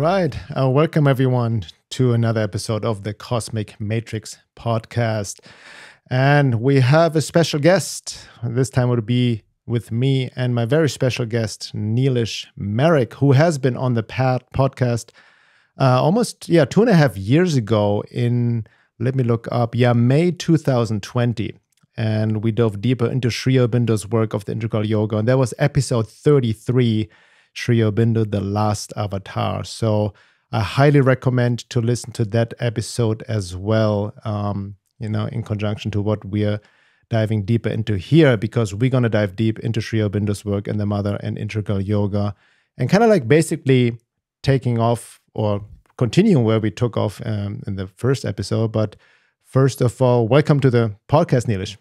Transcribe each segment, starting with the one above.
right. Welcome everyone to another episode of the Cosmic Matrix podcast. And we have a special guest. This time it will be with me and my very special guest, Neelesh Marik, who has been on the podcast almost 2.5 years ago in, let me look up, May 2020. And we dove deeper into Sri Aurobindo's work of the integral yoga. And that was episode 33, Sri Aurobindo, the last avatar. So I highly recommend to listen to that episode as well, in conjunction to what we're diving deeper into here, because we're going to dive deep into Sri Aurobindo's work and the mother and integral yoga, and kind of like basically taking off or continuing where we took off in the first episode. But first of all, welcome to the podcast, Neelesh.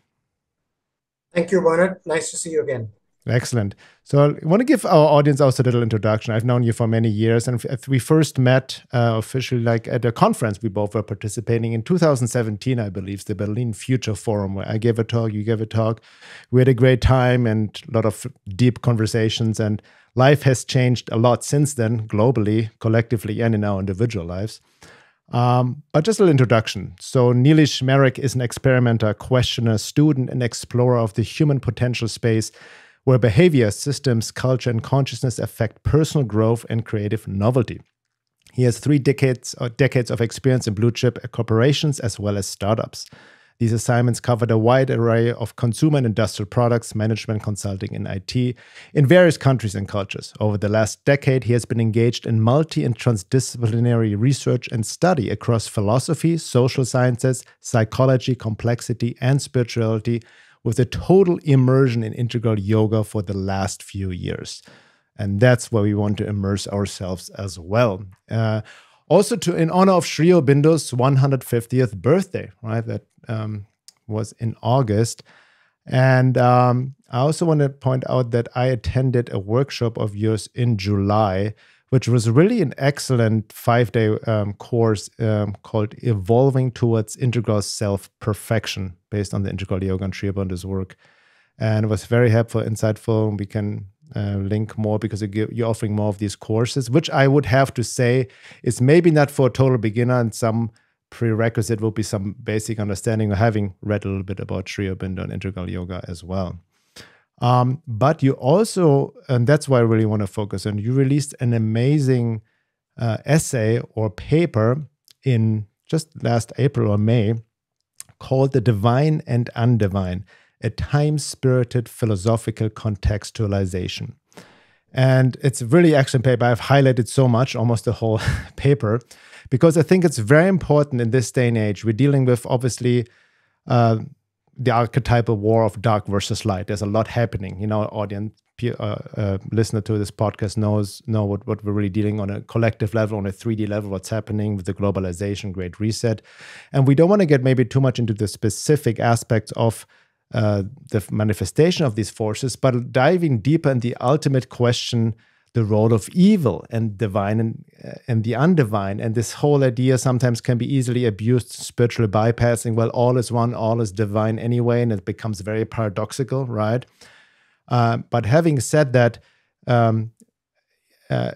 Thank you, Bernard. Nice to see you again. Excellent. So I want to give our audience also a little introduction. I've known you for many years, and we first met officially like at a conference we both were participating in 2017, I believe, the Berlin Future Forum, where I gave a talk, you gave a talk. We had a great time and a lot of deep conversations, and life has changed a lot since then, globally, collectively, and in our individual lives. But just a little introduction. So Neelesh Marik is an experimenter, questioner, student, and explorer of the human potential space, where behavior, systems, culture, and consciousness affect personal growth and creative novelty. He has 3 decades of experience in blue chip corporations as well as startups. These assignments covered a wide array of consumer and industrial products, management, consulting, and IT in various countries and cultures. Over the last decade, he has been engaged in multi- and transdisciplinary research and study across philosophy, social sciences, psychology, complexity, and spirituality, with a total immersion in integral yoga for the last few years. And that's where we want to immerse ourselves as well. Also in honor of Sri Aurobindo's 150th birthday, right? That was in August. And I also want to point out that I attended a workshop of yours in July, which was really an excellent 5-day course called Evolving Towards Integral Self-Perfection, based on the integral yoga and Sri Aurobindo's work. And it was very helpful, insightful. We can link more because you're offering more of these courses, which I would have to say is maybe not for a total beginner, and some prerequisite will be some basic understanding of having read a little bit about Sri Aurobindo and integral yoga as well. But you also, and that's why I really want to focus on, you released an amazing essay or paper in just last April or May called The Divine and Undivine, a time-spirited philosophical contextualization. And it's a really excellent paper. I've highlighted so much, almost the whole paper, because I think it's very important in this day and age. We're dealing with, obviously, the archetypal war of dark versus light. There's a lot happening. Our audience, listener to this podcast know what we're really dealing on a collective level, on a 3D level, what's happening with the globalization, Great Reset. And we don't want to get maybe too much into the specific aspects of the manifestation of these forces, but diving deeper in the ultimate question, the role of evil and divine and the undivine. And this whole idea sometimes can be easily abused, spiritually bypassing, well, all is one, all is divine anyway, and it becomes very paradoxical, right? But having said that,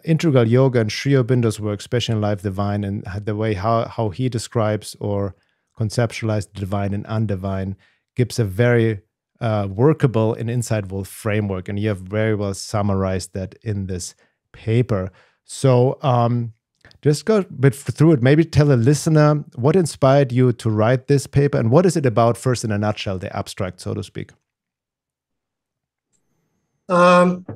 integral yoga and Sri Aurobindo's work, especially in Life Divine, and the way how he describes or conceptualizes the divine and undivine, gives a very workable and insightful framework, and you have very well summarized that in this paper. So just go a bit through it. Maybe tell a listener what inspired you to write this paper, and what is it about, first in a nutshell, the abstract, so to speak. In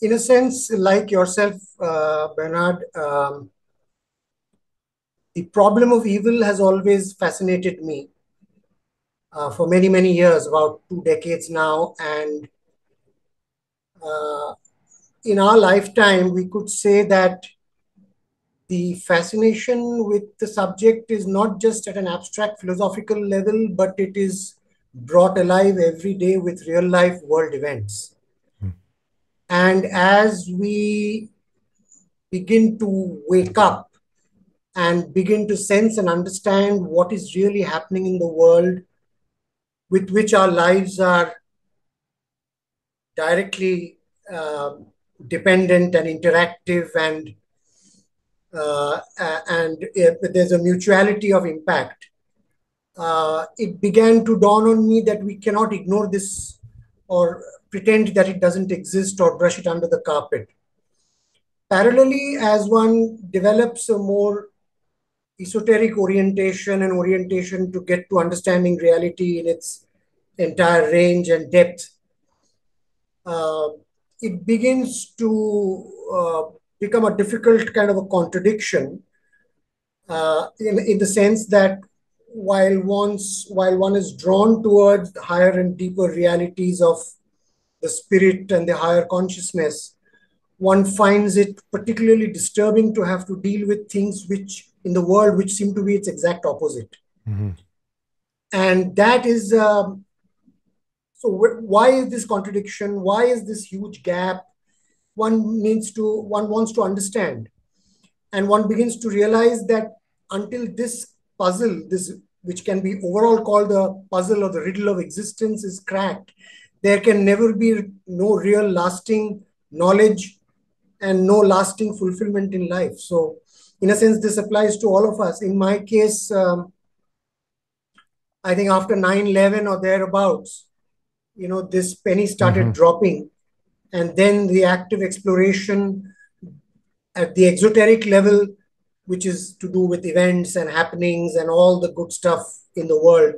a sense, like yourself, Bernard, the problem of evil has always fascinated me for many, many years, about 2 decades now. And in our lifetime, we could say that the fascination with the subject is not just at an abstract philosophical level, but it is brought alive every day with real life world events. And as we begin to wake up and begin to sense and understand what is really happening in the world, with which our lives are directly dependent and interactive, and there's a mutuality of impact. It began to dawn on me that we cannot ignore this or pretend that it doesn't exist or brush it under the carpet. Parallelly, as one develops a more esoteric orientation and orientation to get to understanding reality in its entire range and depth, uh, it begins to become a difficult kind of a contradiction, in the sense that while one is drawn towards the higher and deeper realities of the spirit and the higher consciousness, one finds it particularly disturbing to have to deal with things which in the world which seem to be its exact opposite. Mm-hmm. And that is why is this contradiction? Why is this huge gap? One wants to understand, and one begins to realize that until this puzzle, this which can be overall called the puzzle or the riddle of existence, is cracked, there can never be no real lasting knowledge and no lasting fulfillment in life. So in a sense, this applies to all of us. In my case, I think after 9/11 or thereabouts, this penny started dropping, and then the active exploration at the exoteric level, which is to do with events and happenings and all the good stuff in the world.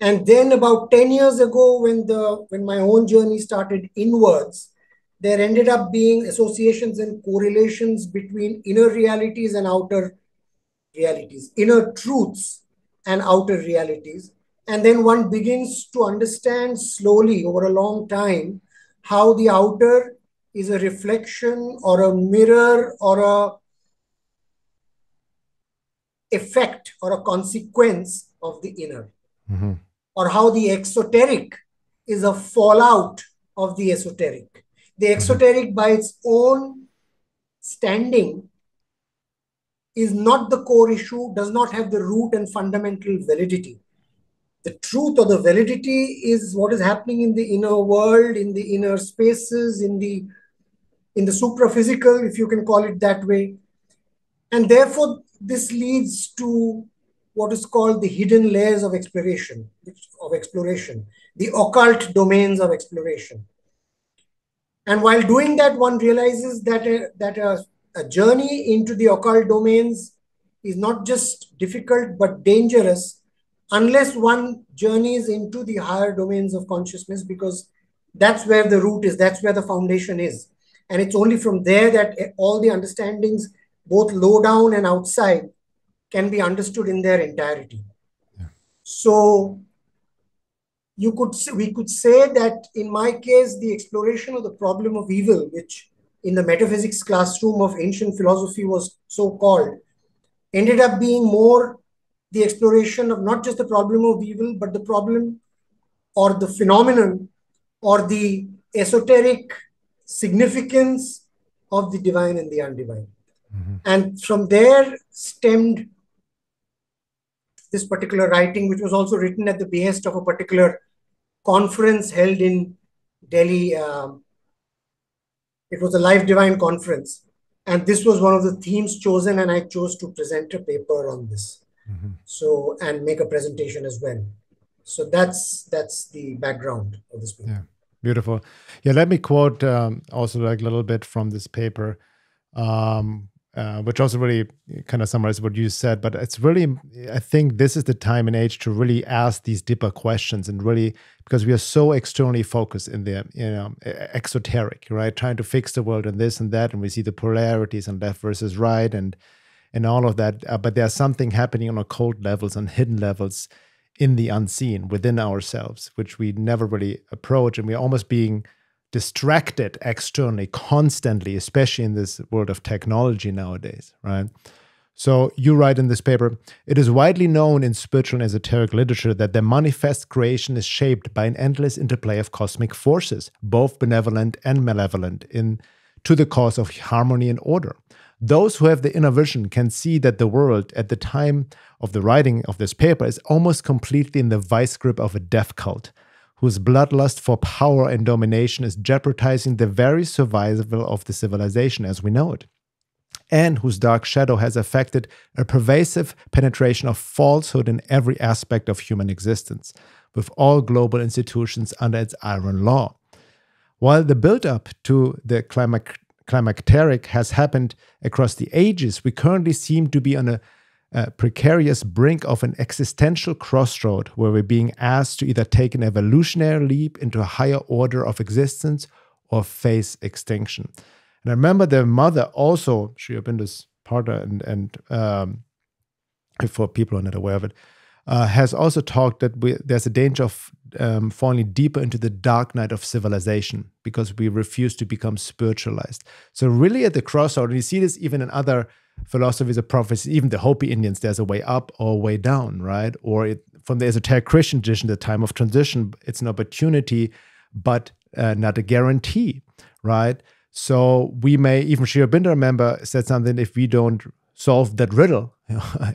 And then about 10 years ago, when my own journey started inwards, there ended up being associations and correlations between inner realities and outer realities, inner truths and outer realities. And then one begins to understand slowly over a long time how the outer is a reflection or a mirror or a effect or a consequence of the inner. Mm-hmm. Or how the exoteric is a fallout of the esoteric. The exoteric by its own standing is not the core issue, does not have the root and fundamental validity. The truth or the validity is what is happening in the inner world, in the inner spaces, in the supraphysical, if you can call it that way. And therefore, this leads to what is called the hidden layers of exploration, the occult domains of exploration. And while doing that, one realizes that a journey into the occult domains is not just difficult, but dangerous, unless one journeys into the higher domains of consciousness, because that's where the root is, that's where the foundation is. And it's only from there that all the understandings, both low down and outside, can be understood in their entirety. Yeah. So we could say that in my case, the exploration of the problem of evil, which in the metaphysics classroom of ancient philosophy was so called, ended up being more the exploration of not just the problem of evil, but the problem or the phenomenon or the esoteric significance of the divine and the undivine. Mm-hmm. And from there stemmed this particular writing, which was also written at the behest of a particular conference held in Delhi. It was a Life Divine conference. And this was one of the themes chosen, and I chose to present a paper on this. Mm-hmm. So, and make a presentation as well. So that's the background of this paper. Yeah, beautiful. Yeah, let me quote also like a little bit from this paper. Which also really kind of summarizes what you said, but it's really, I think this is the time and age to really ask these deeper questions, and really, because we are so externally focused in the exoteric, right? Trying to fix the world and this and that, and we see the polarities and left versus right and all of that. But there's something happening on occult levels and hidden levels in the unseen within ourselves, which we never really approach, and we're almost being distracted externally constantly, especially in this world of technology nowadays, right? So you write in this paper, it is widely known in spiritual and esoteric literature that the manifest creation is shaped by an endless interplay of cosmic forces, both benevolent and malevolent, to the cause of harmony and order. Those who have the inner vision can see that the world at the time of the writing of this paper is almost completely in the vice grip of a death cult, whose bloodlust for power and domination is jeopardizing the very survival of the civilization as we know it, and whose dark shadow has affected a pervasive penetration of falsehood in every aspect of human existence, with all global institutions under its iron law. While the build-up to the climacteric has happened across the ages, we currently seem to be on a precarious brink of an existential crossroad where we're being asked to either take an evolutionary leap into a higher order of existence or face extinction. And I remember their mother also, Sri Aurobindo's partner, and for people who are not aware of it, has also talked that there's a danger of falling deeper into the dark night of civilization because we refuse to become spiritualized. So really at the crossroad, and you see this even in other philosophies of prophecy, even the Hopi Indians, there's a way up or a way down, right? Or from the esoteric Christian tradition, the time of transition, it's an opportunity, but not a guarantee, right? So we may, even Sri Aurobindo, remember, said something, if we don't solve that riddle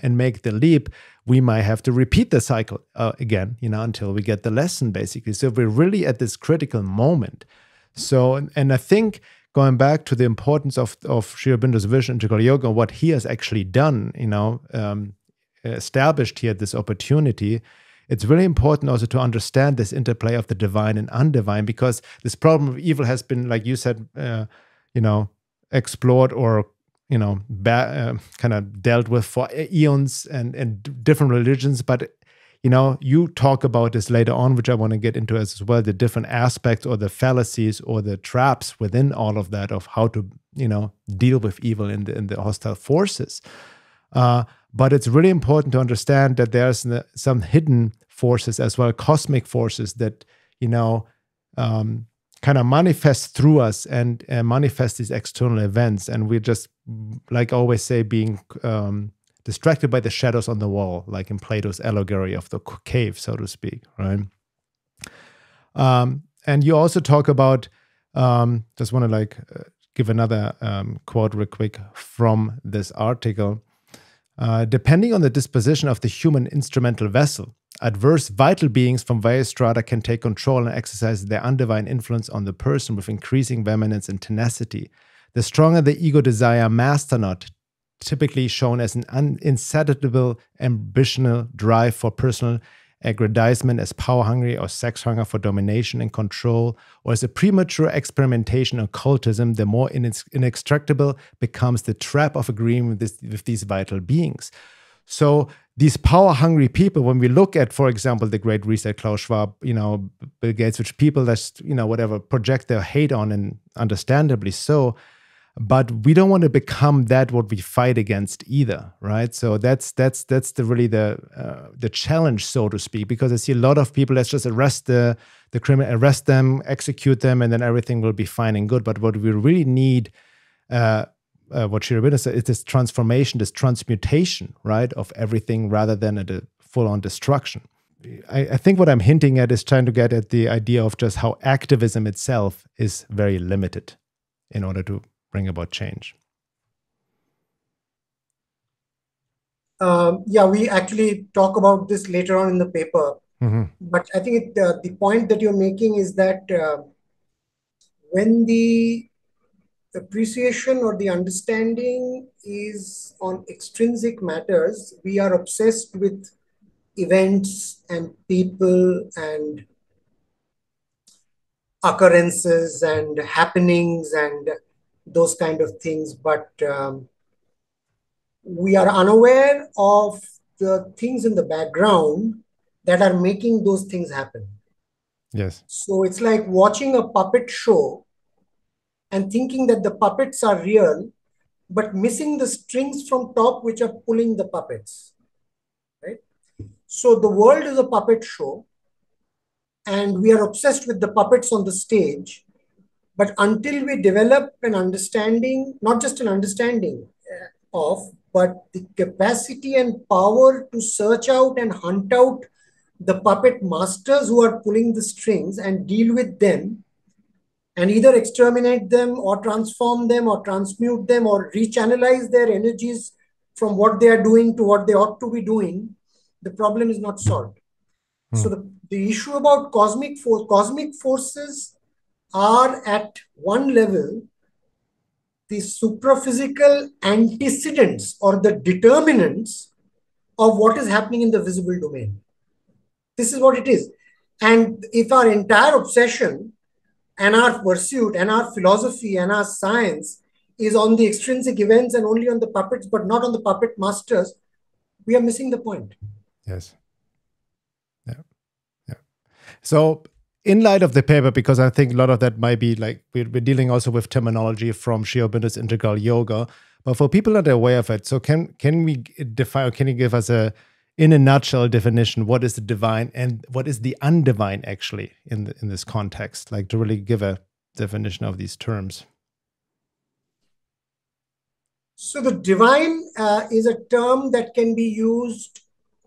and make the leap, we might have to repeat the cycle again, until we get the lesson, basically. So we're really at this critical moment. So, and I think going back to the importance of Sri Aurobindo's vision, integral yoga, and what he has actually done, established here this opportunity, it's really important also to understand this interplay of the divine and undivine, because this problem of evil has been, like you said, explored or kind of dealt with for eons and different religions. But you talk about this later on, which I want to get into as well, the different aspects or the fallacies or the traps within all of that of how to deal with evil in the hostile forces. But it's really important to understand that there's some hidden forces as well, cosmic forces that kind of manifest through us and manifest these external events. And we're just, like I always say, being distracted by the shadows on the wall, like in Plato's allegory of the cave, so to speak, right? And you also talk about, just want to give another quote real quick from this article. Depending on the disposition of the human instrumental vessel, adverse vital beings from various strata can take control and exercise their undivine influence on the person with increasing vehemence and tenacity. The stronger the ego desire master not, typically shown as an insatiable ambitional drive for personal aggrandizement, as power hungry or sex hunger for domination and control, or as a premature experimentation in occultism, the more inextricable becomes the trap of agreeing with these vital beings. So these power-hungry people, when we look at, for example, the Great Reset, Klaus Schwab, Bill Gates, which people that, project their hate on, and understandably so, but we don't want to become that what we fight against either, right? So that's really the challenge, so to speak, because I see a lot of people, let's just arrest the criminal, arrest them, execute them, and then everything will be fine and good. But what we really need, what Sri Aurobindo said, is this transformation, this transmutation, right, of everything rather than a full-on destruction. I think what I'm hinting at is trying to get at the idea of just how activism itself is very limited in order to bring about change. We actually talk about this later on in the paper. Mm-hmm. But I think the point that you're making is that when the appreciation or the understanding is on extrinsic matters, we are obsessed with events and people and occurrences and happenings and those kind of things. But we are unaware of the things in the background that are making those things happen. Yes. So it's like watching a puppet show and thinking that the puppets are real, but missing the strings from top which are pulling the puppets, right? So the world is a puppet show, and we are obsessed with the puppets on the stage. But until we develop an understanding, not just an understanding of, but the capacity and power to search out and hunt out the puppet masters who are pulling the strings and deal with them, and either exterminate them or transform them or transmute them or rechannelize their energies from what they are doing to what they ought to be doing, the problem is not solved. So the issue about cosmic forces are at one level the supraphysical antecedents or the determinants of what is happening in the visible domain. This is what it is. And if our entire obsession and our pursuit and our philosophy and our science is on the extrinsic events and only on the puppets, but not on the puppet masters, we are missing the point. Yes. Yeah. Yeah. So, in light of the paper, because I think a lot of that might be like we're dealing also with terminology from Aurobindo's integral yoga, but for people not aware of it, so can we define, or can you give us in a nutshell definition, what is the divine and what is the undivine actually in this context, like to really give a definition of these terms? So the divine is a term that can be used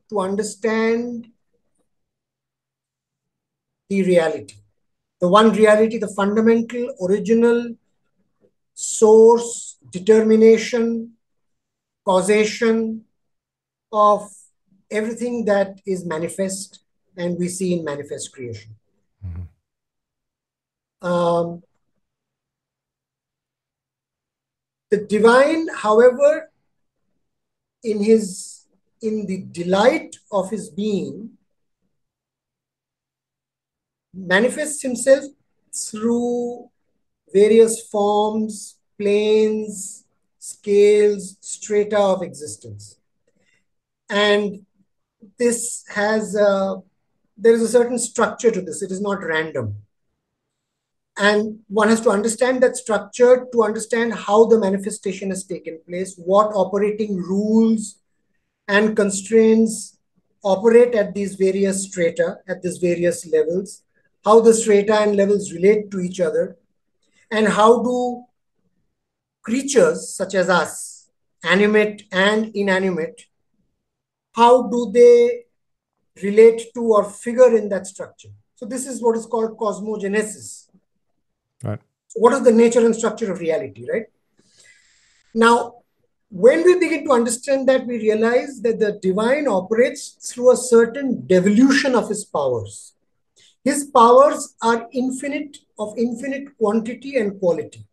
to understand the reality. The one reality, the fundamental, original, source, determination, causation of everything that is manifest and we see in manifest creation. The divine, however, in the delight of his being, manifests himself through various forms, planes, scales, strata of existence. And this has, there is a certain structure to this. It is not random. And one has to understand that structure to understand how the manifestation has taken place, what operating rules and constraints operate at these various strata, at these various levels, how the strata and levels relate to each other, and how do creatures such as us, animate and inanimate, how do they relate to or figure in that structure? So this is what is called cosmogenesis. Right. So what is the nature and structure of reality, right? Now, when we begin to understand that, we realize that the divine operates through a certain devolution of his powers. His powers are infinite, of infinite quantity and quality.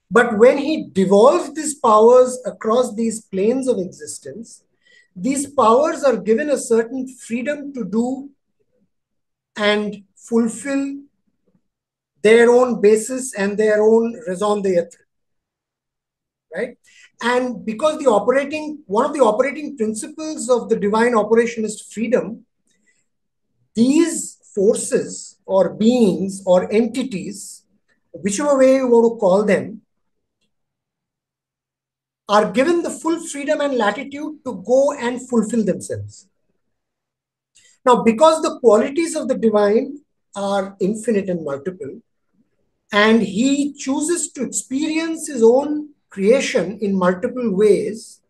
But when he devolves these powers across these planes of existence, these powers are given a certain freedom to do and fulfill their own basis and their own raison d'etre, right? And because one of the operating principles of the divine operation is freedom, these forces or beings or entities, whichever way you want to call them, are given the full freedom and latitude to go and fulfill themselves. Now, because the qualities of the divine are infinite and multiple, and he chooses to experience his own creation in multiple ways,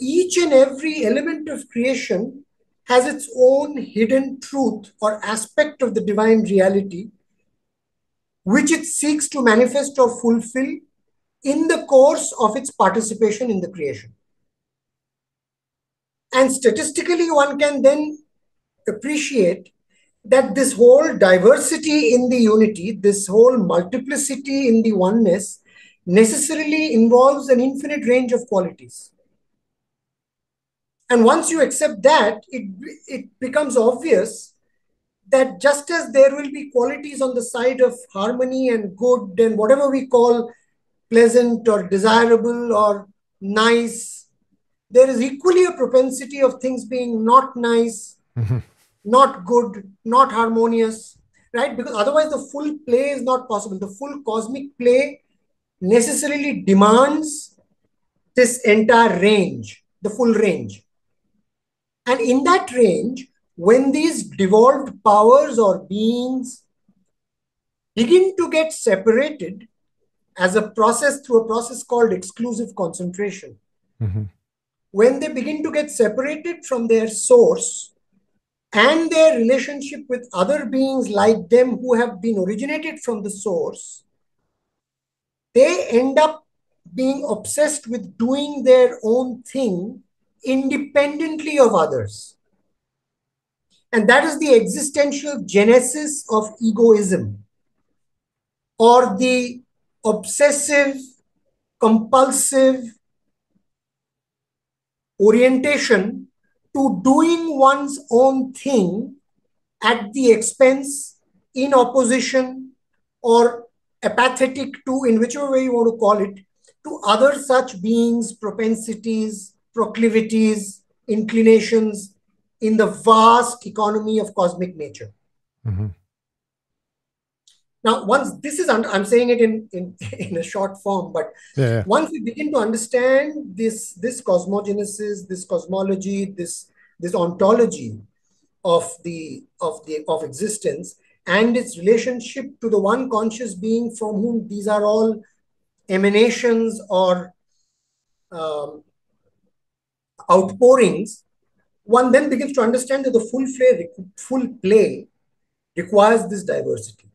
each and every element of creation has its own hidden truth or aspect of the divine reality, which it seeks to manifest or fulfill in the course of its participation in the creation. And statistically, one can then appreciate that this whole diversity in the unity, this whole multiplicity in the oneness, necessarily involves an infinite range of qualities. And once you accept that, it becomes obvious that just as there will be qualities on the side of harmony and good and whatever we call pleasant or desirable or nice, there is equally a propensity of things being not nice, not good, not harmonious, right? Because otherwise the full play is not possible. The full cosmic play necessarily demands this entire range, the full range. And in that range, when these devolved powers or beings begin to get separated as a process through a process called exclusive concentration, when they begin to get separated from their source and their relationship with other beings like them who have been originated from the source, they end up being obsessed with doing their own thing independently of others. And that is the existential genesis of egoism, or the obsessive, compulsive orientation to doing one's own thing at the expense, in opposition, or apathetic to, in whichever way you want to call it, to other such beings, propensities, proclivities, inclinations in the vast economy of cosmic nature. Mm-hmm. Now, once this is, I'm saying it in a short form, but once we begin to understand this cosmogenesis, this cosmology, this ontology of existence and its relationship to the one conscious being from whom these are all emanations or outpourings, one then begins to understand that the full play requires this diversity.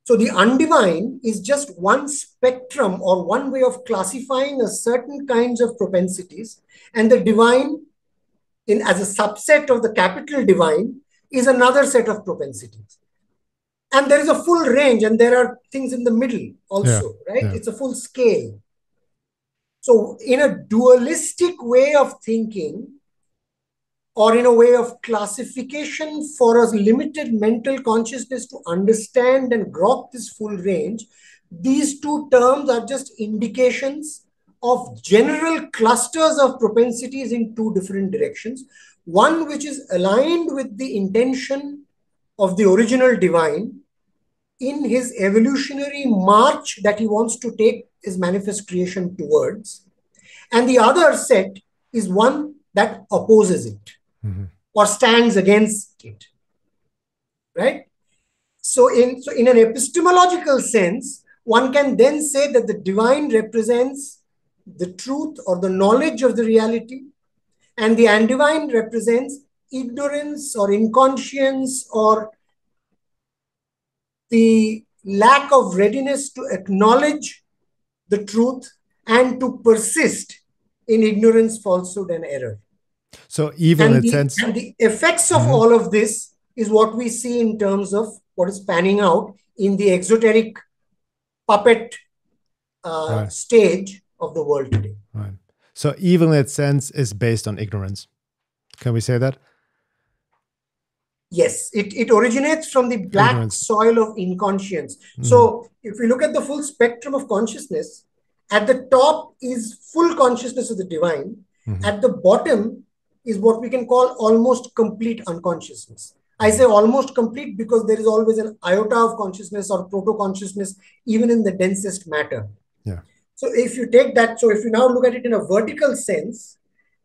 So the undivine is just one spectrum or one way of classifying a certain kinds of propensities, and the divine, as a subset of the capital divine, is another set of propensities. And there is a full range, and there are things in the middle also, right? Yeah. It's a full scale. So in a dualistic way of thinking, or in a way of classification for a limited mental consciousness to understand and grok this full range, these two terms are just indications of general clusters of propensities in two different directions. One which is aligned with the intention of the original divine in his evolutionary march that he wants to take his manifest creation towards. And the other set is one that opposes it. Mm-hmm. Or stands against it, right? So in an epistemological sense, one can then say that the divine represents the truth or the knowledge of the reality, and the undivine represents ignorance or inconscience or the lack of readiness to acknowledge the truth and to persist in ignorance, falsehood, and error. So evil in a sense. And the effects of all of this is what we see in terms of what is panning out in the exoteric puppet stage of the world today. Right. So evil in that sense is based on ignorance. Can we say that? Yes, it originates from the black soil of inconscience. So if we look at the full spectrum of consciousness, at the top is full consciousness of the divine. At the bottom is what we can call almost complete unconsciousness. I say almost complete because there is always an iota of consciousness or proto-consciousness, even in the densest matter. Yeah. So if you take that, so if you now look at it in a vertical sense,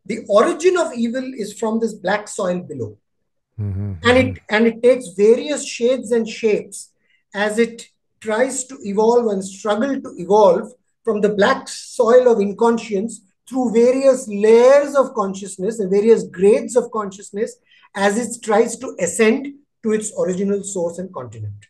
the origin of evil is from this black soil below. And it takes various shades and shapes as it tries to evolve and struggle to evolve from the black soil of inconscience through various layers of consciousness and various grades of consciousness as it tries to ascend to its original source and continent.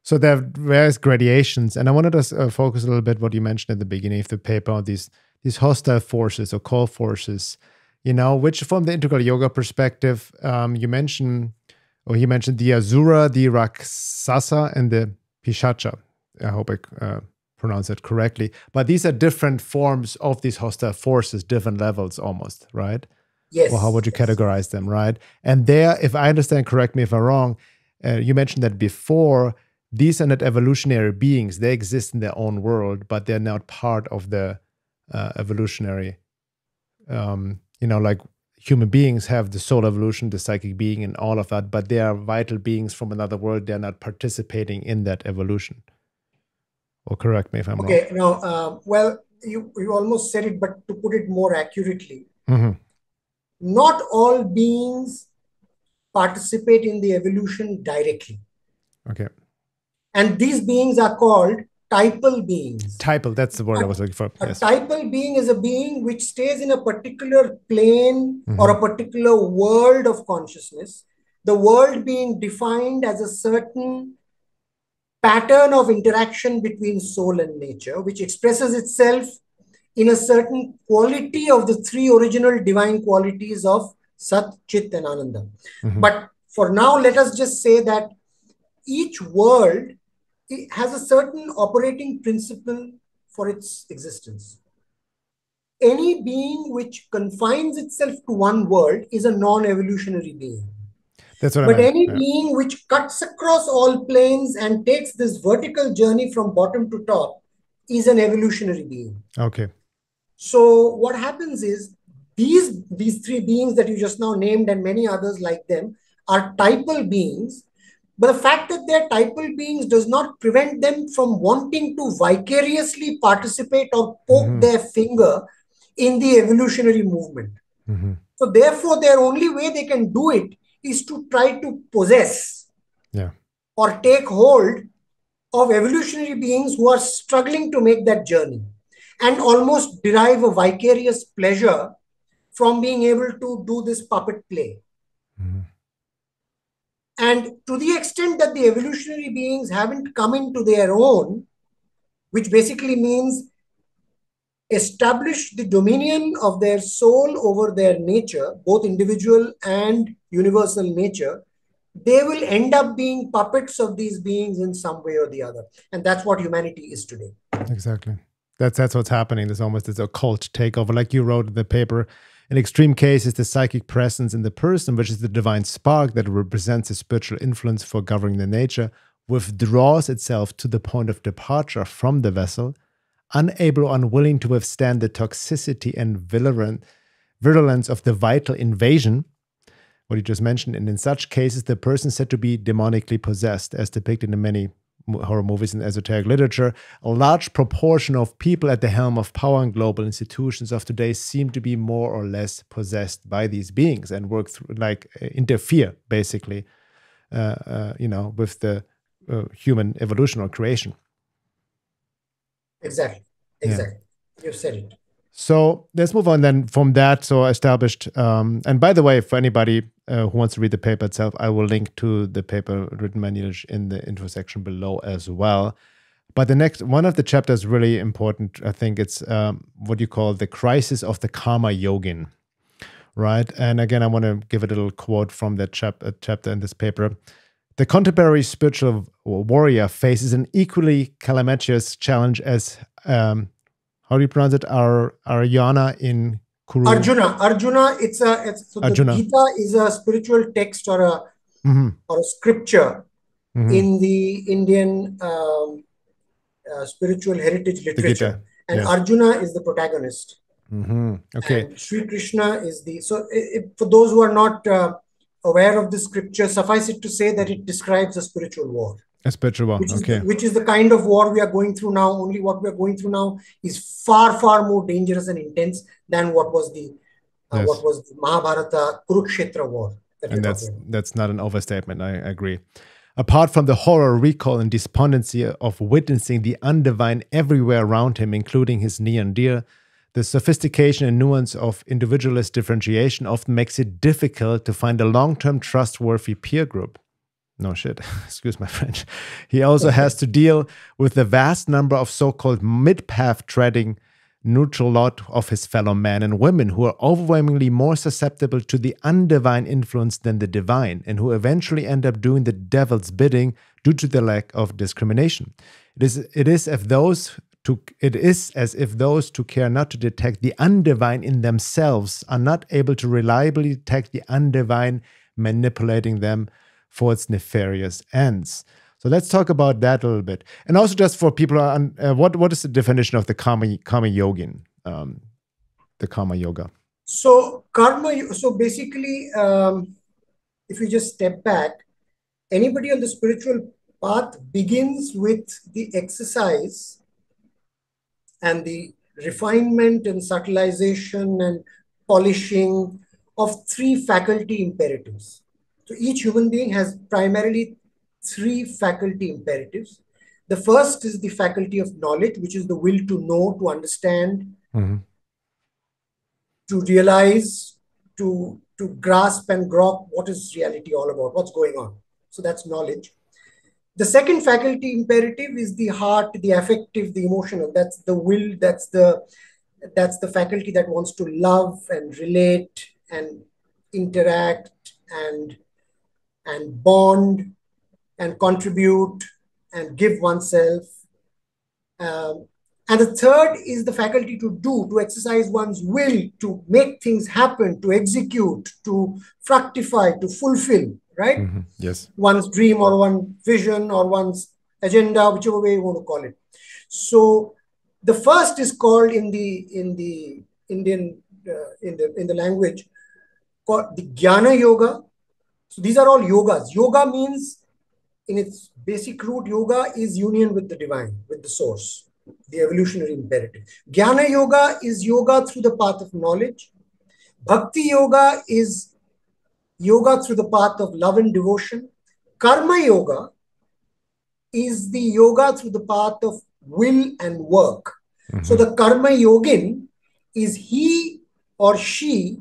So there are various gradations, and I wanted to focus a little bit what you mentioned at the beginning of the paper, these hostile forces or occult forces, which from the integral yoga perspective, he mentioned the Asura, the Rakshasa, and the Pishacha. I hope I pronounce it correctly. But these are different forms of these hostile forces, different levels almost, right? Yes. Or how would you categorize them, right? And there, if I understand, correct me if I'm wrong, you mentioned that before, these are not evolutionary beings. They exist in their own world, but they're not part of the evolutionary, like human beings have the soul evolution, the psychic being, and all of that, but they are vital beings from another world. They're not participating in that evolution. Or correct me if I'm wrong. Okay, now, well, you almost said it, but to put it more accurately, not all beings participate in the evolution directly. Okay. And these beings are called typal beings. Typal, that's the word I was looking for. A typal being is a being which stays in a particular plane or a particular world of consciousness, the world being defined as a certain pattern of interaction between soul and nature, which expresses itself in a certain quality of the three original divine qualities of Sat, Chit, and Ananda. Mm-hmm. But for now, let us just say that each world has a certain operating principle for its existence. Any being which confines itself to one world is a non-evolutionary being. That's what I But meant. any Yeah. being which cuts across all planes and takes this vertical journey from bottom to top is an evolutionary being. Okay. So what happens is these three beings that you just now named and many others like them are typal beings. But the fact that they're typal beings does not prevent them from wanting to vicariously participate or poke their finger in the evolutionary movement. Mm-hmm. So therefore, their only way they can do it is to try to possess or take hold of evolutionary beings who are struggling to make that journey and almost derive a vicarious pleasure from being able to do this puppet play. Mm-hmm. And to the extent that the evolutionary beings haven't come into their own, which basically means establish the dominion of their soul over their nature, both individual and universal nature, they will end up being puppets of these beings in some way or the other. And that's what humanity is today. Exactly. That's what's happening. There's almost this occult takeover. Like you wrote in the paper, in extreme cases, the psychic presence in the person, which is the divine spark that represents a spiritual influence for governing the nature, withdraws itself to the point of departure from the vessel, unable or unwilling to withstand the toxicity and virulence of the vital invasion, what you just mentioned. And in such cases, the person is said to be demonically possessed, as depicted in many horror movies and esoteric literature. A large proportion of people at the helm of power and global institutions of today seem to be more or less possessed by these beings and work through, interfere basically, with the human evolution or creation. Exactly. Yeah. You've said it. So let's move on then from that. So established, and by the way, for anybody who wants to read the paper itself, I will link to the paper written by Neelesh in the intro section below as well. But the next one of the chapters really important. I think it's what you call the crisis of the karma yogin, right? And again, I want to give a little quote from that chapter in this paper. The contemporary spiritual warrior faces an equally calamitous challenge as how do you pronounce it? Arjuna in Kuru. Arjuna. So Arjuna. The Gita is a spiritual text or a scripture in the Indian spiritual heritage literature, and yes. Arjuna is the protagonist. Okay. And Sri Krishna is the. So for those who are not aware of the scripture, suffice it to say that it describes a spiritual war. A spiritual war, which is the kind of war we are going through now. Only what we are going through now is far, far more dangerous and intense than what was the Mahabharata Kurukshetra war. And that's not an overstatement. I agree. Apart from the horror, recall, and despondency of witnessing the undivine everywhere around him, including his near and dear, the sophistication and nuance of individualist differentiation often makes it difficult to find a long-term trustworthy peer group. No shit, excuse my French. He also has to deal with the vast number of so-called mid-path treading neutral lot of his fellow men and women who are overwhelmingly more susceptible to the undivine influence than the divine, and who eventually end up doing the devil's bidding due to the lack of discrimination. It is as if those who care not to detect the undivine in themselves are not able to reliably detect the undivine manipulating them for its nefarious ends. So let's talk about that a little bit. And also just for people, what is the definition of the karma yogin, the karma yoga? So basically, if you just step back, anybody on the spiritual path begins with the exercise and the refinement and subtilization and polishing of three faculty imperatives. So each human being has primarily three faculty imperatives. The first is the faculty of knowledge, which is the will to know, to understand, to realize, to grasp and grok what is reality all about, what's going on. So that's knowledge. The second faculty imperative is the heart, the affective, the emotional. That's the will, that's the faculty that wants to love and relate and interact and bond and contribute and give oneself. And the third is the faculty to do, to exercise one's will, to make things happen, to execute, to fructify, to fulfill, right? Yes. One's dream or one vision or one's agenda, whichever way you want to call it. So the first is called in the Indian in the language called the Jnana Yoga. So these are all yogas. Yoga means, in its basic root, yoga is union with the divine, with the source, the evolutionary imperative. Jnana Yoga is yoga through the path of knowledge. Bhakti Yoga is yoga through the path of love and devotion. Karma Yoga is the yoga through the path of will and work. So the Karma Yogin is he or she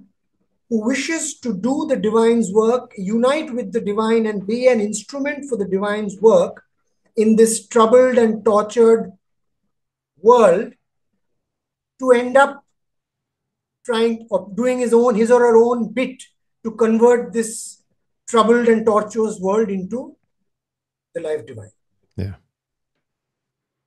who wishes to do the divine's work, unite with the divine, and be an instrument for the divine's work in this troubled and tortured world, to end up trying or doing his or her own bit to convert this troubled and tortuous world into the life divine. Yeah.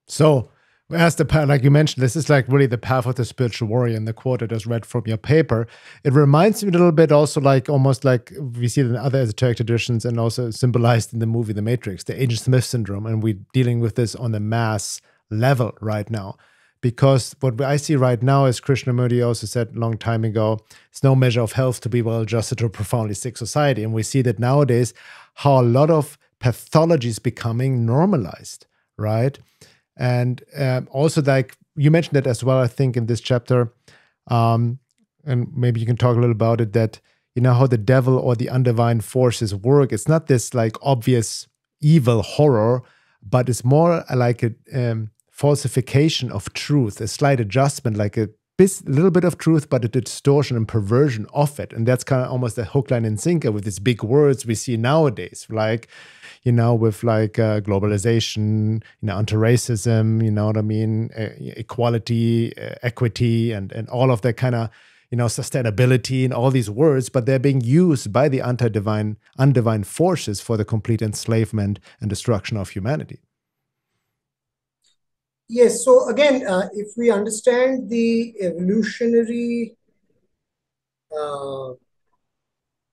So, as the path, like you mentioned, this is like really the path of the spiritual warrior. In the quote I just read from your paper, it reminds me a little bit also like almost like we see it in other esoteric traditions and also symbolized in the movie The Matrix, the Agent Smith syndrome. And we're dealing with this on the mass level right now. Because what I see right now, as Krishnamurti also said a long time ago, it's no measure of health to be well-adjusted to a profoundly sick society. And we see that nowadays how a lot of pathology is becoming normalized, right? And also, like you mentioned that as well, I think, in this chapter, and maybe you can talk a little about it, that, you know, how the devil or the undivine forces work. It's not this like obvious evil horror, but it's more like a falsification of truth, a slight adjustment, like a little bit of truth, but a distortion and perversion of it. And that's kind of almost a hook, line, and sinker with these big words we see nowadays, like, you know, with like globalization, you know, anti-racism, you know what I mean, equality, equity, and all of that kind of, you know, sustainability and all these words, but they're being used by the undivine forces for the complete enslavement and destruction of humanity. Yes. So again, if we understand the evolutionary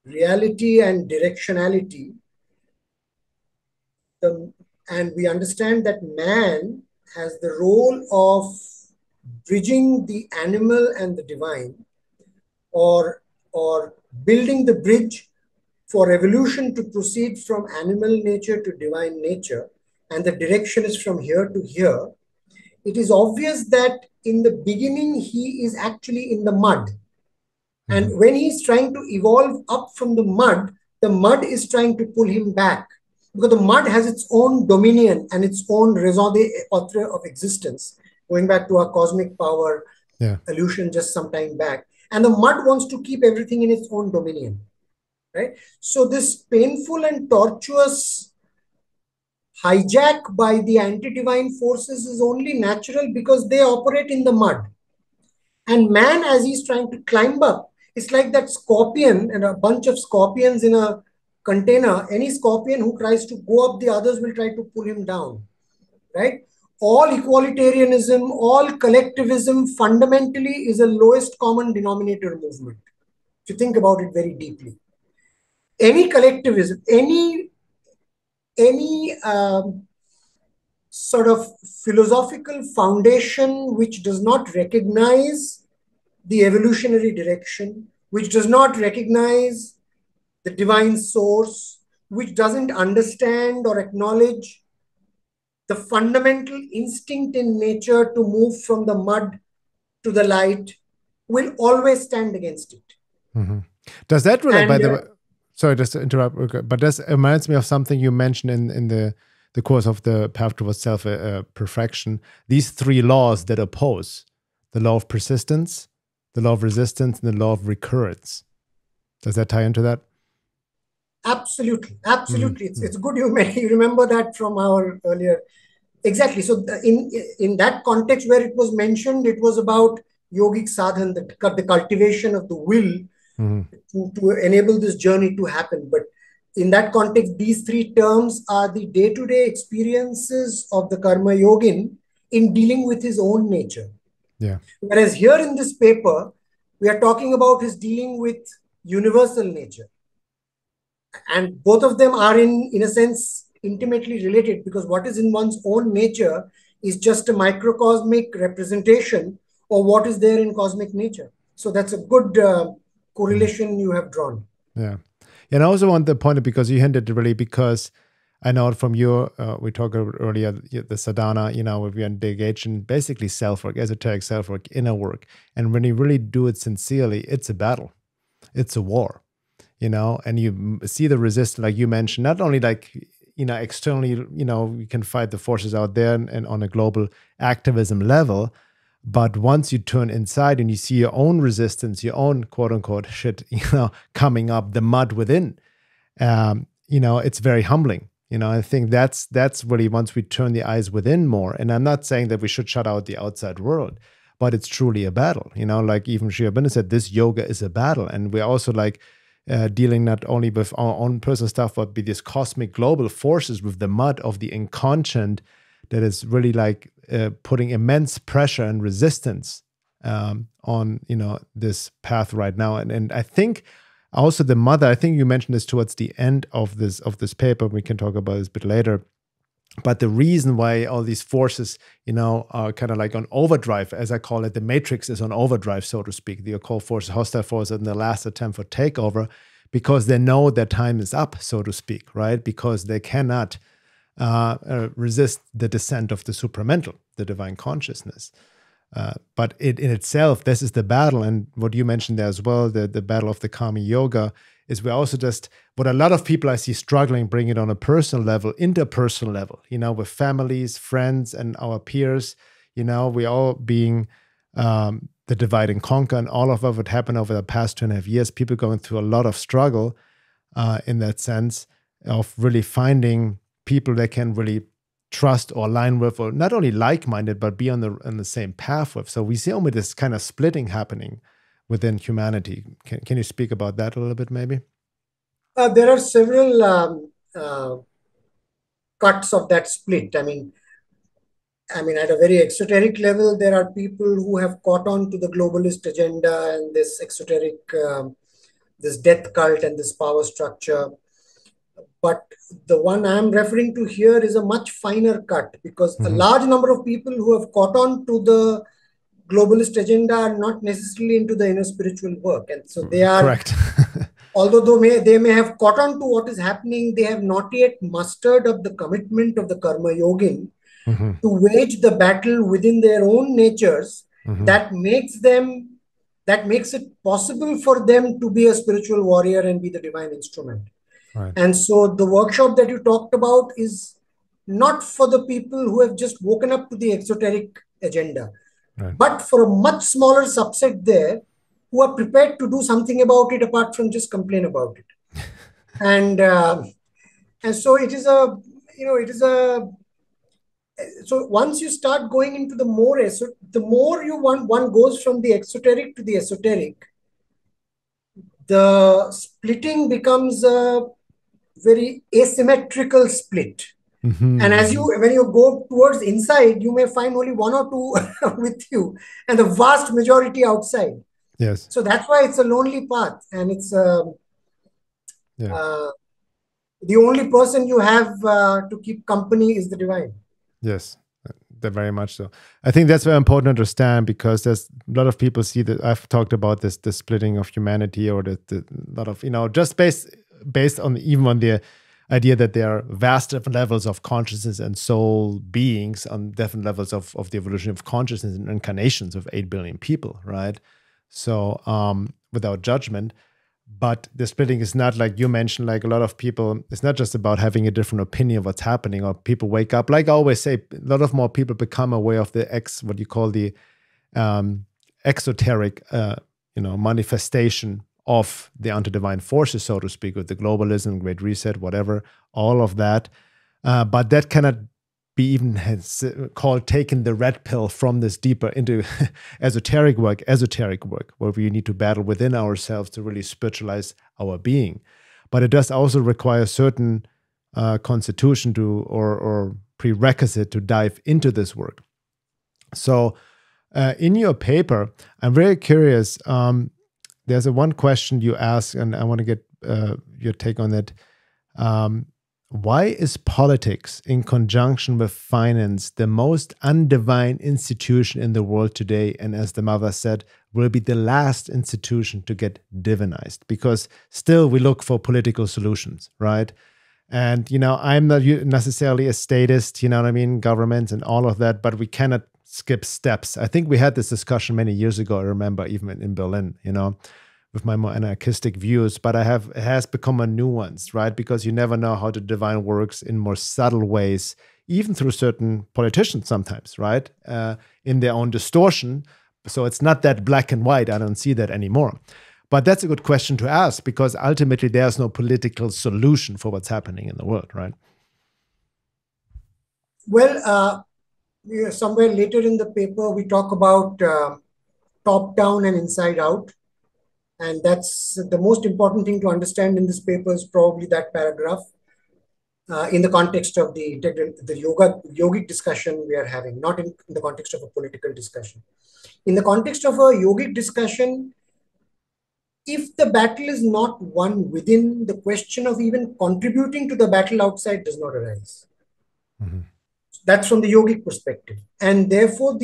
reality and directionality, and we understand that man has the role of bridging the animal and the divine, or building the bridge for evolution to proceed from animal nature to divine nature, and the direction is from here to here, it is obvious that in the beginning he is actually in the mud. And when he's trying to evolve up from the mud is trying to pull him back, because the mud has its own dominion and its own raison d'etre of existence, going back to our cosmic power illusion just some time back. And the mud wants to keep everything in its own dominion, right? So this painful and tortuous hijack by the anti-divine forces is only natural because they operate in the mud. And man, as he's trying to climb up, it's like that scorpion and a bunch of scorpions in a container. Any scorpion who tries to go up, the others will try to pull him down, right? All equalitarianism, all collectivism fundamentally is a lowest common denominator movement, if you think about it very deeply. Any collectivism, any sort of philosophical foundation which does not recognize the evolutionary direction, which does not recognize the divine source, which doesn't understand or acknowledge the fundamental instinct in nature to move from the mud to the light, will always stand against it. Does that relate, by the way, sorry, just to interrupt, but this reminds me of something you mentioned in the course of the path towards self-perfection, these three laws that oppose: the law of persistence, the law of resistance, and the law of recurrence. Does that tie into that? Absolutely. Absolutely. It's good you remember that from our earlier. Exactly. So in that context where it was mentioned, it was about yogic sadhana, the cultivation of the will to enable this journey to happen. But in that context, these three terms are the day-to-day experiences of the karma yogin in dealing with his own nature. Yeah. Whereas here in this paper, we are talking about his dealing with universal nature. And both of them are in a sense, intimately related, because what is in one's own nature is just a microcosmic representation of what is there in cosmic nature. So that's a good correlation you have drawn. Yeah. And I also want to point it because you hinted really, because I know from your, we talked earlier, the sadhana, if you engage in basically self-work, esoteric self-work, inner work. And when you really do it sincerely, it's a battle. It's a war, and you see the resistance, like you mentioned, not only externally, you can fight the forces out there and on a global activism level, but once you turn inside and you see your own resistance, your own quote unquote shit, coming up, the mud within, it's very humbling. I think that's really, once we turn the eyes within more, and I'm not saying that we should shut out the outside world, but it's truly a battle. Like even Sri Aurobindo said, this yoga is a battle. And we're also dealing not only with our own personal stuff, but with these cosmic global forces, with the mud of the inconscient that is really putting immense pressure and resistance on this path right now. And I think also the mother, I think you mentioned this towards the end of this paper. We can talk about this a bit later. But the reason why all these forces, are kind of on overdrive, as I call it, the matrix is on overdrive, so to speak, the occult forces, hostile forces, in the last attempt for takeover, because they know their time is up, so to speak, right? Because they cannot resist the descent of the supramental, the divine consciousness. But in itself, this is the battle. And what you mentioned there as well, the battle of the karma yoga, is we're also just, what a lot of people I see struggling, bring it on a personal level, interpersonal level, with families, friends, and our peers, we all being the divide and conquer, and all of what happened over the past 2.5 years, people going through a lot of struggle in that sense of really finding people they can really trust or align with, or not only like-minded, but be on the same path with. So we see only this kind of splitting happening within humanity. Can you speak about that a little bit, maybe? There are several cuts of that split. I mean, at a very exoteric level, there are people who have caught on to the globalist agenda and this exoteric, this death cult and this power structure. But the one I'm referring to here is a much finer cut, because a large number of people who have caught on to the globalist agenda are not necessarily into the inner spiritual work. And so they are, correct. although they may have caught on to what is happening, they have not yet mustered up the commitment of the karma yogin to wage the battle within their own natures that makes it possible for them to be a spiritual warrior and be the divine instrument. Right. And so the workshop that you talked about is not for the people who have just woken up to the exoteric agenda, but for a much smaller subset there who are prepared to do something about it apart from just complain about it. And so it is so once you start going into the more, the more one goes from the exoteric to the esoteric, the splitting becomes a very asymmetrical split. And when you go towards inside, you may find only one or two with you, and the vast majority outside. Yes. So that's why it's a lonely path, and it's the only person you have to keep company is the divine. Yes, very much so. I think that's very important to understand, because there's a lot of people see that I've talked about the splitting of humanity, or the lot of, just based on even on the idea that there are vast different levels of consciousness and soul beings on different levels of the evolution of consciousness and incarnations of 8 billion people, right? So without judgment. But the splitting is not, like you mentioned, like a lot of people, it's not just about having a different opinion of what's happening, or people wake up. Like I always say, a lot of more people become aware of the what you call the exoteric, manifestation of the anti-divine forces, so to speak, with the globalism, Great Reset, whatever, all of that. But that cannot be even called taking the red pill from this deeper into esoteric work, where we need to battle within ourselves to really spiritualize our being. But it does also require certain constitution to or prerequisite to dive into this work. So in your paper, I'm very curious. There's one question you ask, and I want to get your take on it. Why is politics in conjunction with finance the most undivine institution in the world today? And as the mother said, will be the last institution to get divinized, because still we look for political solutions, right? And, I'm not necessarily a statist, you know what I mean? Governments and all of that, but we cannot skip steps. I think we had this discussion many years ago. I remember even in Berlin, with my more anarchistic views, but it has become a nuance, right? Because you never know how the divine works in more subtle ways, even through certain politicians sometimes, right? In their own distortion. So it's not that black and white. I don't see that anymore. But that's a good question to ask, because ultimately there's no political solution for what's happening in the world, right? Well, somewhere later in the paper, we talk about top-down and inside-out. And that's the most important thing to understand in this paper is probably that paragraph in the context of the yogic discussion we are having, not in the context of a political discussion. In the context of a yogic discussion, if the battle is not won within, the question of even contributing to the battle outside does not arise. Mm-hmm. That's from the yogic perspective. And therefore,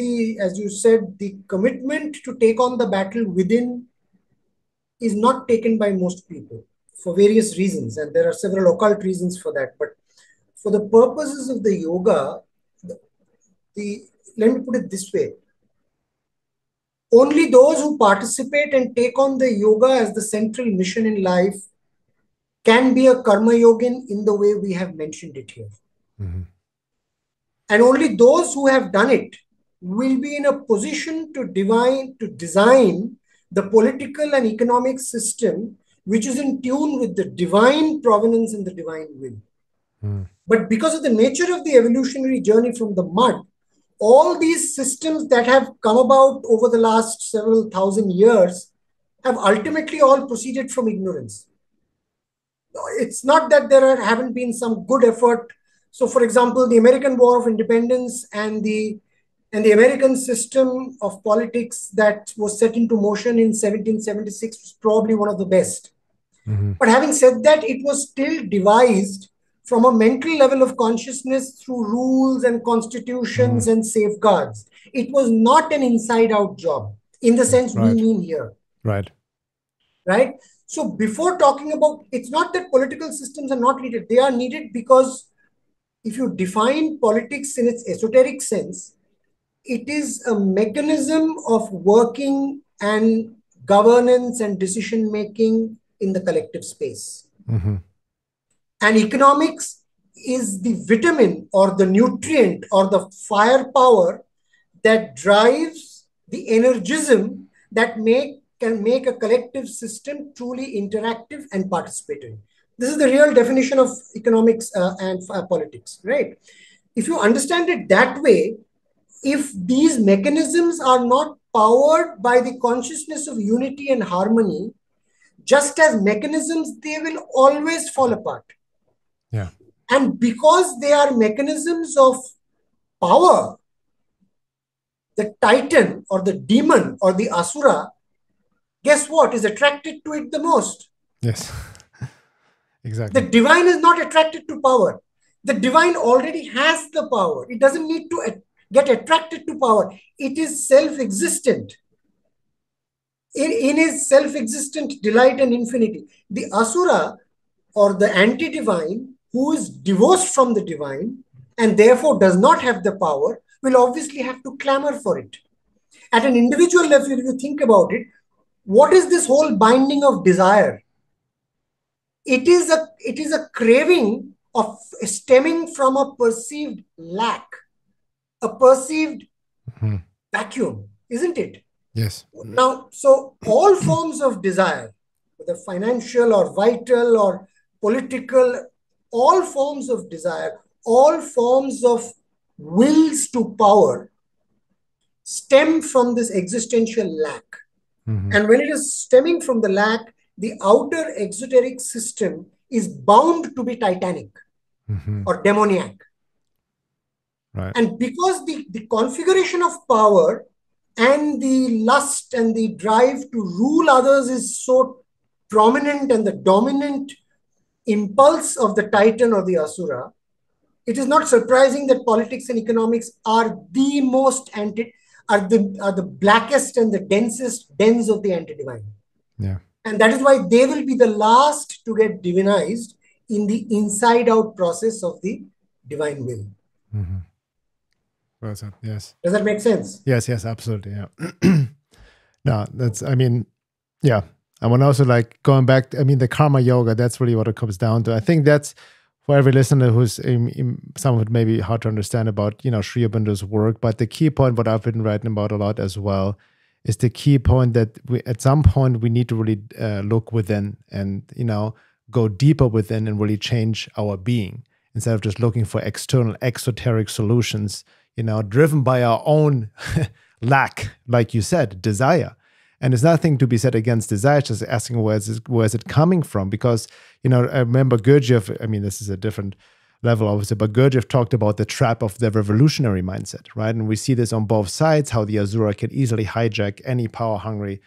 as you said, the commitment to take on the battle within is not taken by most people for various reasons. And there are several occult reasons for that. But for the purposes of the yoga, let me put it this way. Only those who participate and take on the yoga as the central mission in life can be a karma yogin in the way we have mentioned it here. Mm-hmm. And only those who have done it will be in a position to design the political and economic system which is in tune with the divine provenance and the divine will. Mm. But because of the nature of the evolutionary journey from the mud, all these systems that have come about over the last several thousand years have ultimately all proceeded from ignorance. It's not that there haven't been some good effort. So, for example, the American War of Independence and the American system of politics that was set into motion in 1776 was probably one of the best. Mm-hmm. But having said that, it was still devised from a mental level of consciousness through rules and constitutions and safeguards. It was not an inside-out job in the sense we mean here. Right. So before talking about, it's not that political systems are not needed. They are needed because if you define politics in its esoteric sense, it is a mechanism of working and governance and decision-making in the collective space. Mm-hmm. And economics is the vitamin or the nutrient or the firepower that drives the energism that can make a collective system truly interactive and participatory. This is the real definition of economics and politics, right? If you understand it that way, if these mechanisms are not powered by the consciousness of unity and harmony, just as mechanisms, they will always fall apart. Yeah. And because they are mechanisms of power, the titan or the demon or the asura, guess what is attracted to it the most? Yes, exactly. The divine is not attracted to power. The divine already has the power. It doesn't need to get attracted to power. It is self-existent. In his self-existent delight and infinity. The asura or the anti-divine, who is divorced from the divine and therefore does not have the power, will obviously have to clamor for it. At an individual level, if you think about it, what is this whole binding of desire? It is a craving of stemming from a perceived lack, a perceived vacuum, isn't it? Yes. Now, so all forms of desire, whether financial or vital or political, all forms of desire, all forms of wills to power stem from this existential lack. And when it is stemming from the lack, the outer exoteric system is bound to be titanic or demoniac. Right. And because the configuration of power and the lust and the drive to rule others is so prominent, and the dominant impulse of the titan or the asura, it is not surprising that politics and economics are the most are the blackest and the densest dens of the anti-divine. Yeah. And that is why they will be the last to get divinized in the inside-out process of the divine will. Yes. Does that make sense? Yes, absolutely. Yeah. No, that's, I mean, yeah. I want to also like going back, I mean, the karma yoga, that's really what it comes down to. I think that's for every listener who's some of it may be hard to understand about, Sri Aurobindo's work, but the key point, what I've been writing about a lot as well, is the key point that at some point we need to really look within and, go deeper within and really change our being instead of just looking for external exoteric solutions, driven by our own lack, like you said, desire. And there's nothing to be said against desire, just asking where is it coming from? Because, I remember Gurdjieff, I mean, this is a different level, obviously, but Gurdjieff talked about the trap of the revolutionary mindset, right? And we see this on both sides, how the Asura can easily hijack any power-hungry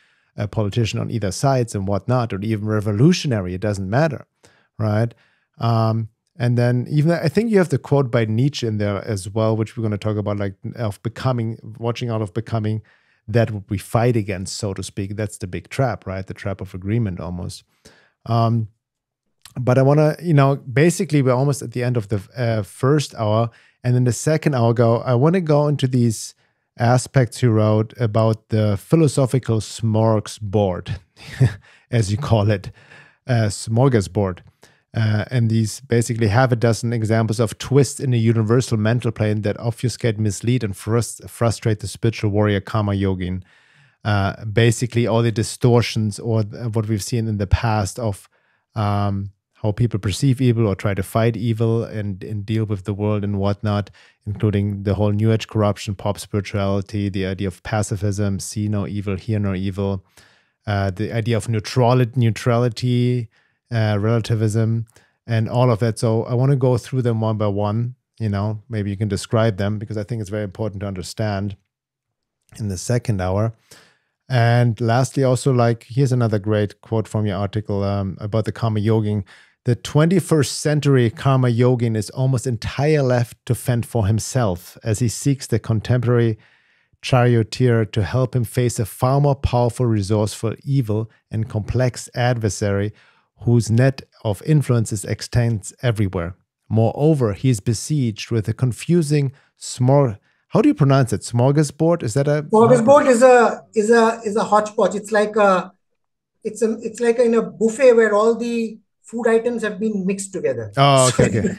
politician on either sides and whatnot, or even revolutionary, it doesn't matter, right? And then even, I think you have the quote by Nietzsche in there as well, which we're going to talk about, like of becoming, watching out of becoming that what we fight against, so to speak. That's the big trap, right? The trap of agreement almost. But I want to, basically we're almost at the end of the first hour. And in the second hour, I want to go into these aspects you wrote about the philosophical smorgasbord, as you call it, smorgasbord. And these basically have a dozen examples of twists in the universal mental plane that obfuscate, mislead, and frustrate the spiritual warrior karma yogin. Basically, all the distortions or what we've seen in the past of how people perceive evil or try to fight evil and deal with the world and whatnot, including the whole New Age corruption, pop spirituality, the idea of pacifism, see no evil, hear no evil, the idea of neutrality, relativism, and all of that. So I want to go through them one by one. Maybe you can describe them because I think it's very important to understand in the second hour. And lastly, also, like, here's another great quote from your article about the karma yogin. The 21st century karma yogin is almost entirely left to fend for himself as he seeks the contemporary charioteer to help him face a far more powerful, resourceful, evil, and complex adversary whose net of influences extends everywhere. Moreover, he is besieged with a confusing how do you pronounce it? Smorgasbord? Is that a smorgasbord? Is a hodgepodge. It's like in a buffet where all the food items have been mixed together. Oh, okay.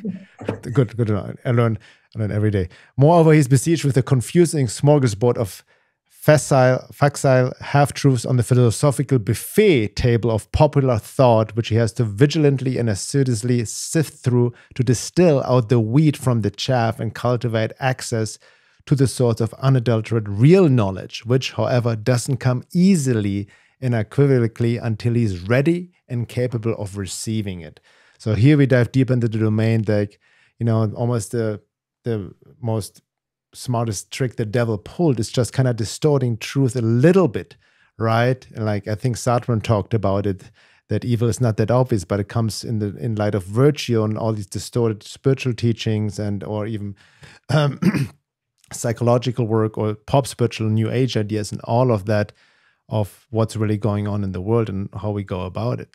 Good to know. I learn every day. Moreover, he's besieged with a confusing smorgasbord of facile half-truths on the philosophical buffet table of popular thought, which he has to vigilantly and assiduously sift through to distill out the wheat from the chaff and cultivate access to the source of unadulterated real knowledge, which, however, doesn't come easily and unequivocally until he's ready and capable of receiving it. So here we dive deep into the domain, like, almost the most smartest trick the devil pulled is just kind of distorting truth a little bit, right? And like I think Sartre talked about it, that evil is not that obvious, but it comes in light of virtue and all these distorted spiritual teachings or even psychological work or pop spiritual new age ideas and all of that of what's really going on in the world and how we go about it.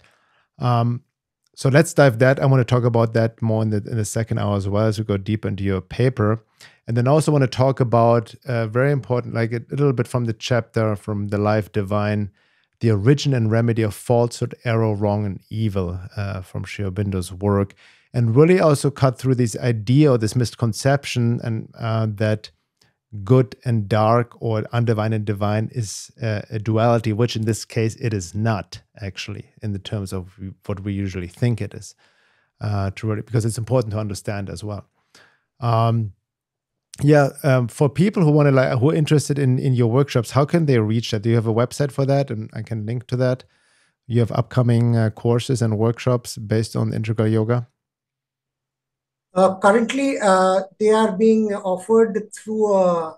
So let's dive that. I want to talk about that more in the second hour as well as we go deep into your paper. And then also want to talk about very important, like a little bit from the chapter from The Life Divine, the origin and remedy of falsehood, error, wrong, and evil from Sri Aurobindo's work. And really also cut through this idea or this misconception and that good and dark or undivine and divine is a duality, which in this case it is not actually in the terms of what we usually think it is, because it's important to understand as well. Yeah, for people who want to who are interested in your workshops, how can they reach that? Do you have a website for that? And I can link to that. You have upcoming courses and workshops based on integral yoga? Currently, they are being offered through a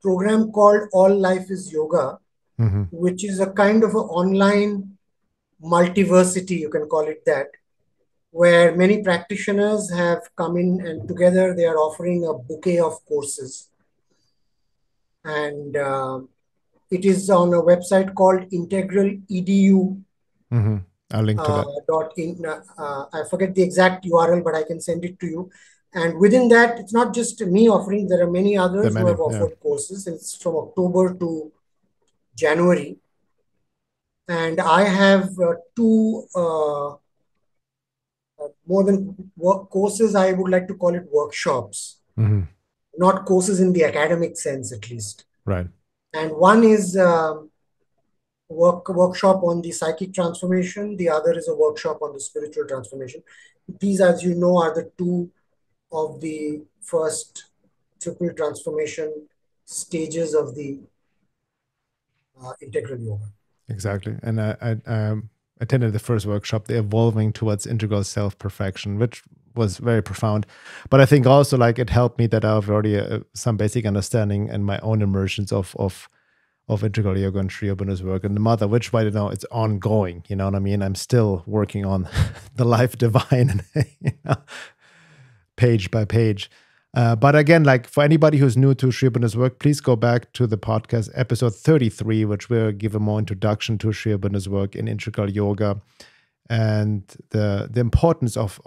program called All Life is Yoga, Mm-hmm. which is a kind of an online multiversity, you can call it that, where many practitioners have come in and together they are offering a bouquet of courses. And it is on a website called Integral Edu. Mm-hmm. I'll link to that. Dot in I forget the exact URL, but I can send it to you. And within that, it's not just me offering, there are many There are others who many, have yeah. offered courses. It's from October to January. And I have two more than courses, I would like to call it workshops, Mm-hmm. not courses in the academic sense, at least. Right. And one is workshop on the psychic transformation. The other is a workshop on the spiritual transformation. These, as you know, are the two of the first triple transformation stages of the integral yoga. Exactly. And I attended the first workshop, the evolving towards integral self-perfection, which was very profound. But I think also like it helped me that I have already some basic understanding and my own immersions of integral yoga and Sri Aurobindo's work and the mother, which by now it's ongoing. You know what I mean? I'm still working on the life divine, you know, page by page. But again, like for anybody who's new to Sri Aurobindo's work, please go back to the podcast episode 33, which will give a more introduction to Sri Aurobindo's work in integral yoga and the importance of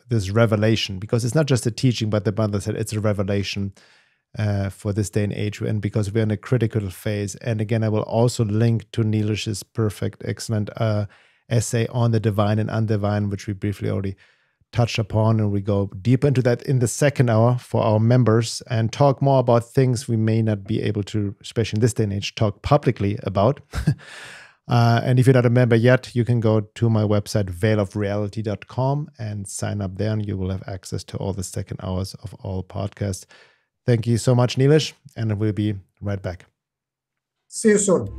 this revelation, because it's not just a teaching, but the mother said it's a revelation for this day and age, and because we're in a critical phase. And again, I will also link to Neelesh's perfect, excellent essay on the divine and undivine, which we briefly already touched upon, and we go deeper into that in the second hour for our members and talk more about things we may not be able to, especially in this day and age, talk publicly about. And if you're not a member yet, you can go to my website, veilofreality.com, and sign up there, and you will have access to all the second hours of all podcasts. Thank you so much, Neelesh, and we'll be right back. See you soon.